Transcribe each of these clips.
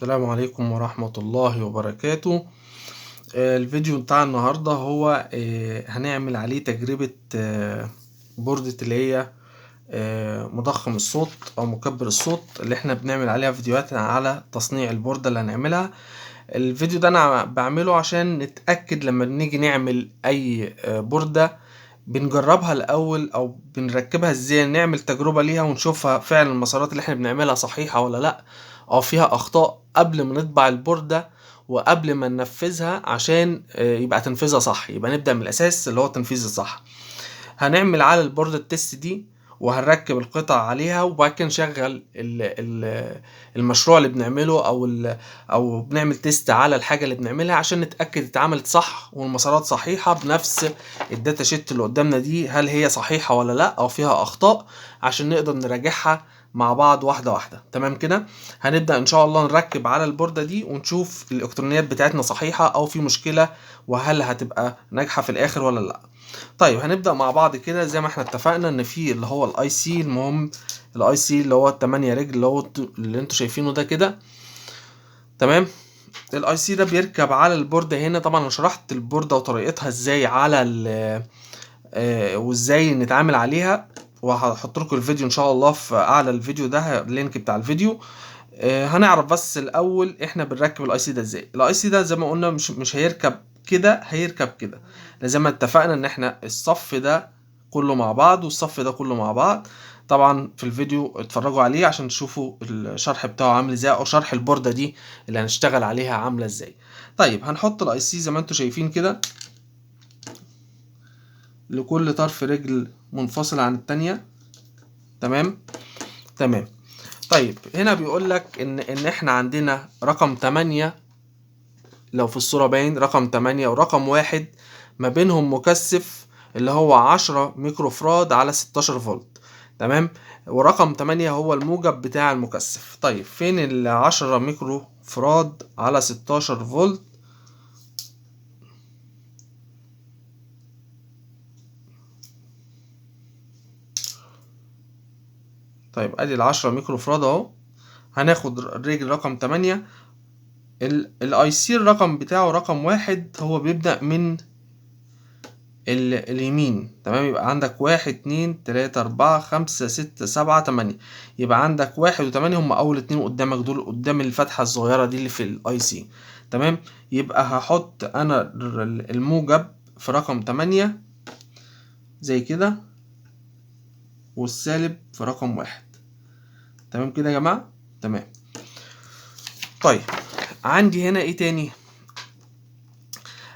السلام عليكم ورحمة الله وبركاته. الفيديو بتاع النهاردة هو هنعمل عليه تجربة بوردة اللي هي مضخم الصوت أو مكبر الصوت اللي احنا بنعمل عليها فيديوهات على تصنيع البوردة اللي هنعملها. الفيديو ده أنا بعمله عشان نتأكد لما نيجي نعمل أي بوردة بنجربها الأول أو بنركبها ازاي، نعمل تجربة ليها ونشوفها فعلا المسارات اللي احنا بنعملها صحيحة ولا لأ، أو فيها أخطاء قبل ما نطبع البوردة وقبل ما ننفذها عشان يبقى تنفيذها صح. يبقى نبدأ من الأساس اللي هو التنفيذ الصح. هنعمل على البوردة التست دي وهنركب القطع عليها وبعد كده نشغل المشروع اللي بنعمله او بنعمل تيست على الحاجة اللي بنعملها عشان نتأكد اتعملت صح والمسارات صحيحة بنفس الداتا شيت اللي قدامنا دي، هل هي صحيحة ولا لا او فيها اخطاء، عشان نقدر نراجعها مع بعض واحدة واحدة. تمام كده. هنبدأ ان شاء الله نركب على البوردة دي ونشوف الالكترونيات بتاعتنا صحيحة او في مشكلة، وهل هتبقى ناجحة في الاخر ولا لا. طيب هنبدأ مع بعض كده زي ما احنا اتفقنا ان في اللي هو الاي سي. المهم الاي سي اللي هو التمانية رجل اللي انتوا شايفينه ده كده. تمام. الاي سي ده بيركب على البوردة هنا. طبعا انا شرحت البوردة وطريقتها ازاي على وازاي نتعامل عليها، وهحط لكم الفيديو ان شاء الله في اعلى الفيديو ده، اللينك بتاع الفيديو. هنعرف بس الاول احنا بنركب الاي سي ده ازاي. الاي سي ده زي ما قلنا مش هيركب كده، هيركب كده. زي ما اتفقنا ان احنا الصف ده كله مع بعض والصف ده كله مع بعض. طبعا في الفيديو اتفرجوا عليه عشان تشوفوا الشرح بتاعه عامل ازاي، او شرح البوردة دي اللي هنشتغل عليها عاملة ازاي. طيب هنحط الاي سي زي ما انتوا شايفين كده، لكل طرف رجل منفصل عن التانية. تمام. تمام. طيب هنا بيقول لك ان احنا عندنا رقم 8، لو في الصورة باين رقم 8 ورقم 1 ما بينهم مكثف اللي هو 10 ميكرو فراد على 16 فولت. تمام. ورقم 8 هو الموجب بتاع المكثف. طيب فين ال 10 ميكرو فراد على 16 فولت؟ طيب ادي ال 10 ميكرو فراد اهو. هناخد الرجل رقم 8. الاي سي الرقم بتاعه رقم 1 هو بيبدأ من اليمين. تمام. يبقى عندك 1 2 3 4 5 6 7 8. يبقى عندك 1 و8 هم أول 2 قدامك دول، قدام الفتحة الصغيرة دي اللي في الأي سي. تمام. يبقى هحط أنا الموجب في رقم 8 زي كده، والسالب في رقم 1. تمام كده يا جماعة. تمام. طيب عندي هنا ايه تاني؟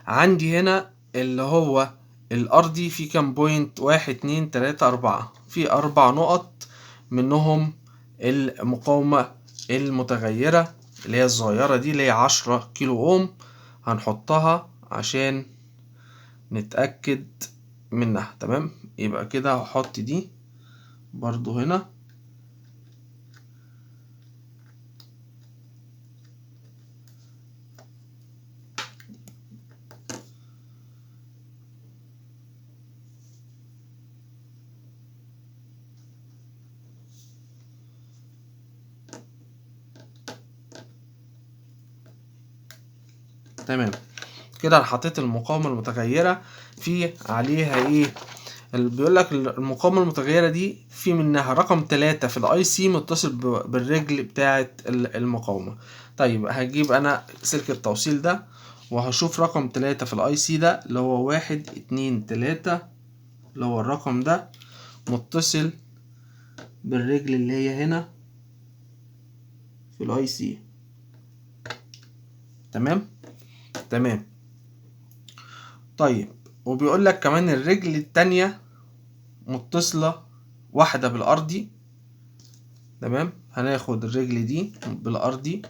عندي هنا اللي هو الأرضي في كام بوينت؟ 1 2 3 4. في 4 نقط، منهم المقاومة المتغيرة اللي هي الصغيرة دي اللي هي 10 كيلو اوم. هنحطها عشان نتأكد منها. تمام. يبقى كده هحط دي برضو هنا. تمام كده انا حطيت المقاومة المتغيرة. في عليها ايه؟ بيقول لك المقاومة المتغيرة دي في منها رقم 3 في الاي سي متصل بالرجل بتاعة المقاومة. طيب هجيب انا سلك التوصيل ده وهشوف رقم 3 في الاي سي ده اللي هو 1 2 3، اللي هو الرقم ده متصل بالرجل اللي هي هنا في الاي سي. تمام. تمام. طيب وبيقول لك كمان الرجل التانية متصلة واحدة بالارضي. تمام. هناخد الرجل دي بالارضي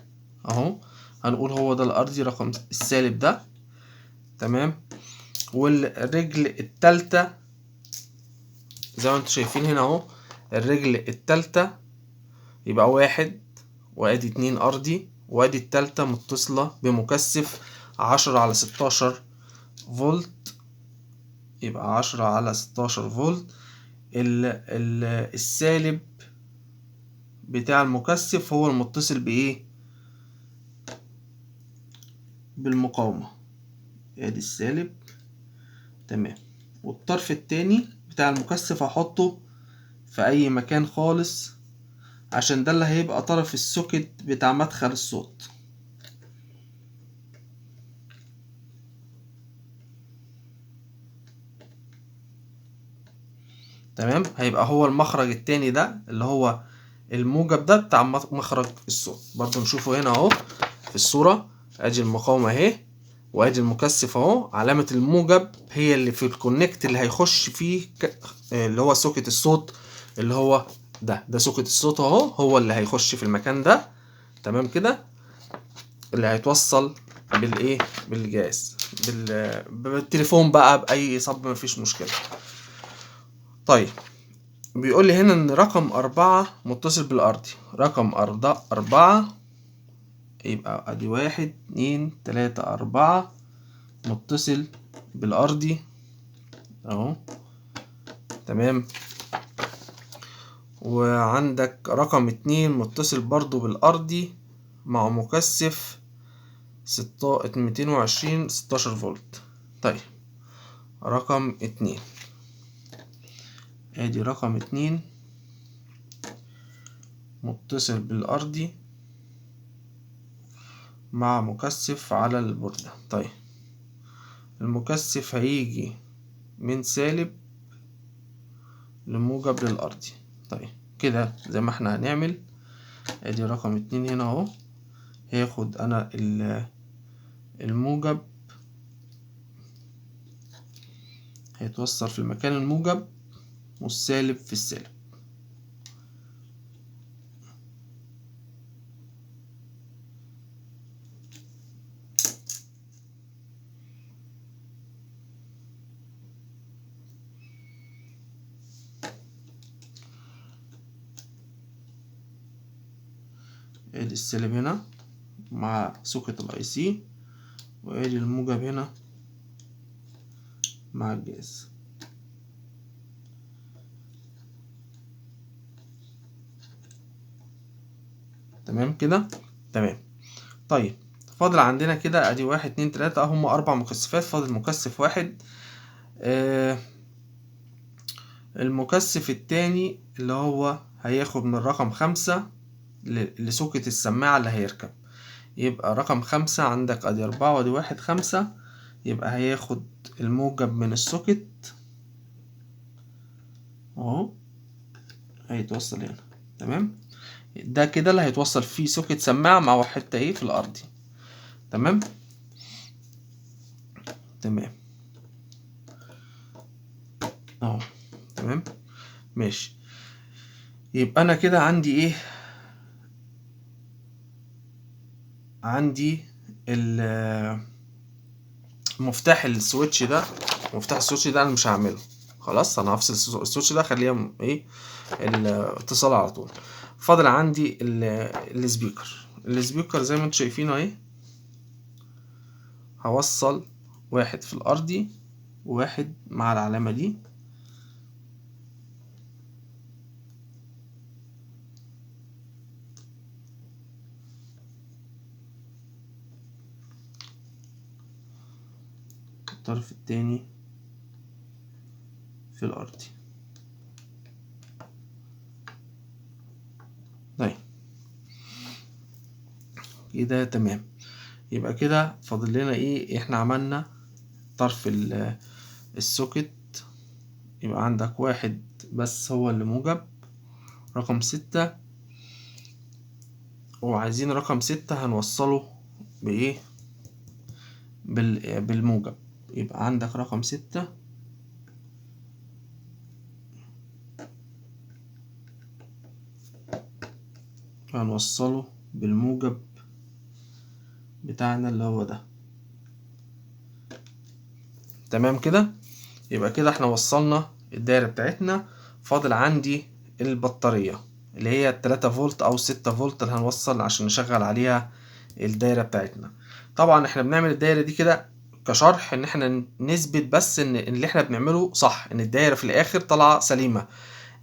اهو، هنقول هو ده الارضي رقم السالب ده. تمام. والرجل التالتة زي ما انتوا شايفين هنا اهو، الرجل التالتة يبقى 1 وادي 2 ارضي، وادي التالتة متصلة بمكثف 10 على 16 فولت. يبقى 10 على 16 فولت. السالب بتاع المكثف هو المتصل بايه؟ بالمقاومة، ادي السالب. تمام. والطرف التاني بتاع المكثف هحطه في اي مكان خالص، عشان ده اللي هيبقى طرف السوكت بتاع مدخل الصوت. تمام. هيبقى هو المخرج التاني ده اللي هو الموجب ده بتاع مخرج الصوت. برضو نشوفه هنا اهو في الصورة، ادي المقاومة اهي، وادي المكثف اهو. علامة الموجب هي اللي في الكونكت اللي هيخش فيه اللي هو سوكت الصوت، اللي هو ده سوكت الصوت اهو، هو اللي هيخش في المكان ده. تمام كده، اللي هيتوصل بالايه، بالجهاز، بالتليفون بقى، باي صب، مفيش مشكلة. طيب، بيقول لي هنا ان رقم 4 متصل بالارضي. رقم 4 يبقى ادي 1 2 3 4 متصل بالارضي اهو. تمام. وعندك رقم 2 متصل برضو بالارضي مع مكثف 220 16 فولت. طيب، رقم 2، ادي رقم 2 متصل بالارضي مع مكثف على البوردة. طيب، المكثف هيجي من سالب لموجب للأرضي. طيب كده زي ما احنا هنعمل، ادي رقم 2 هنا اهو، هياخد انا الموجب، هيتوصل في المكان الموجب، والسالب في السالب. ادي السالب هنا مع سوكت الاي سي، وادي الموجب هنا مع الجهاز. تمام كده. تمام. طيب، فاضل عندنا كده ادي 1 2 3 هم 4 مكثفات، فاضل مكثف واحد. المكثف التاني اللي هو هياخد من رقم 5 لسوكت السماعة اللي هيركب. يبقى رقم 5 عندك ادي 4 وادي 1 5، يبقى هياخد الموجب من السوكت اهو، هيتوصل هنا. تمام. ده كده اللي هيتوصل فيه سوكت سماعة مع حتة ايه في الارضي. تمام. تمام اهو. تمام. ماشي. يبقى انا كده عندي ايه، عندي مفتاح السويتش ده. مفتاح السويتش ده انا مش هعمله خلاص، انا هفصل السويتش ده، خليها ايه الاتصال على طول. فاضل عندي السبيكر زي ما انتم شايفين اهي. هوصل واحد في الارضي وواحد مع العلامة دي. الطرف التاني في الارضي. طيب كده تمام. يبقى كده فاضل لنا ايه، احنا عملنا طرف السوكت. يبقى عندك واحد بس هو اللي موجب، رقم 6، وعايزين رقم 6 هنوصله بايه، بالموجب. يبقى عندك رقم 6 هنوصله بالموجب بتاعنا اللي هو ده. تمام كده. يبقى كده احنا وصلنا الدايرة بتاعتنا. فاضل عندي البطارية اللي هي 3 فولت او 6 فولت اللي هنوصل عشان نشغل عليها الدايرة بتاعتنا. طبعا احنا بنعمل الدايرة دي كده كشرح، ان احنا نثبت بس ان اللي احنا بنعمله صح، ان الدايرة في الاخر طالعة سليمة،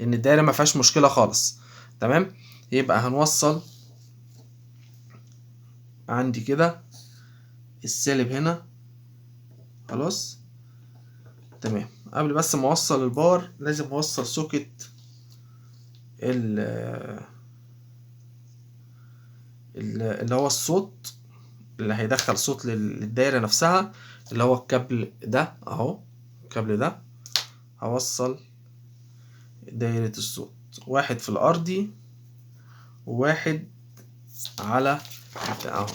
ان الدايرة ما فيهاش مشكلة خالص. تمام. يبقى هنوصل عندي كده السالب هنا. خلاص تمام. قبل بس ما اوصل الباور لازم اوصل سوكت اللي هو الصوت اللي هيدخل صوت للدايرة نفسها، اللي هو الكابل ده اهو. الكابل ده هوصل دايرة الصوت، واحد في الارضي وواحد على اهو،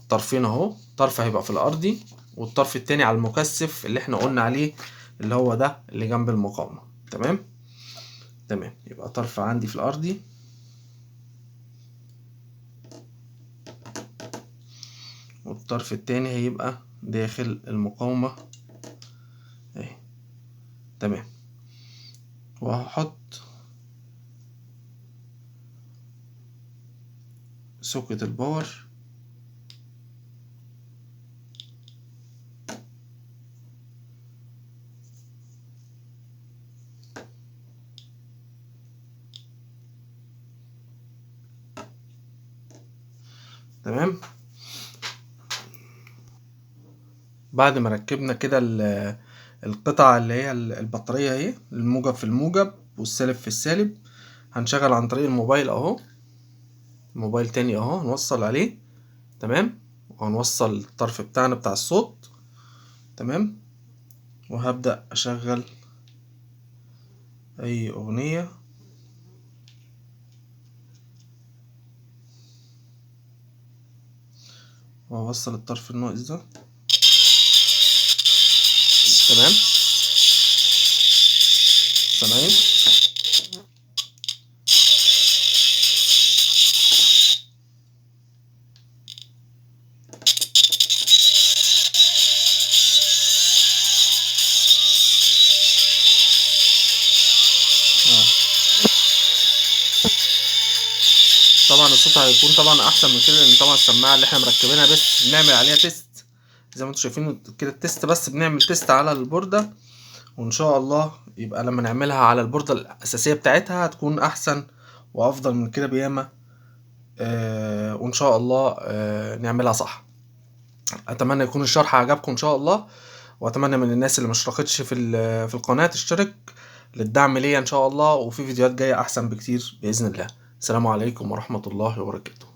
طرفين اهو. طرف هيبقى في الارضي والطرف التاني على المكثف اللي احنا قلنا عليه اللي هو ده اللي جنب المقاومة. تمام تمام. يبقى طرف عندي في الارضي والطرف التاني هيبقى داخل المقاومة اهي. تمام. وهحط سوكت الباور تمام. بعد ما ركبنا كده القطعة اللي هي البطارية اهي، الموجب في الموجب والسالب في السالب، هنشغل عن طريق الموبايل اهو. موبايل تاني اهو هنوصل عليه. تمام. وهنوصل الطرف بتاعنا بتاع الصوت. تمام. وهبدأ اشغل اي اغنية. وهوصل الطرف الناقص ده. تمام. سامعين؟ طبعا الصوت هيكون طبعا احسن من كده، لان طبعا السماعه اللي احنا مركبينها بس بنعمل عليها تيست زي ما انتم شايفين كده. التيست بس بنعمل تيست على البورده، وان شاء الله يبقى لما نعملها على البورده الاساسيه بتاعتها هتكون احسن وافضل من كده بياما. وان شاء الله نعملها صح. اتمنى يكون الشرح عجبكم ان شاء الله، واتمنى من الناس اللي مشتركتش في القناه تشترك للدعم ليا ان شاء الله، وفي فيديوهات جايه احسن بكتير باذن الله. السلام عليكم ورحمه الله وبركاته.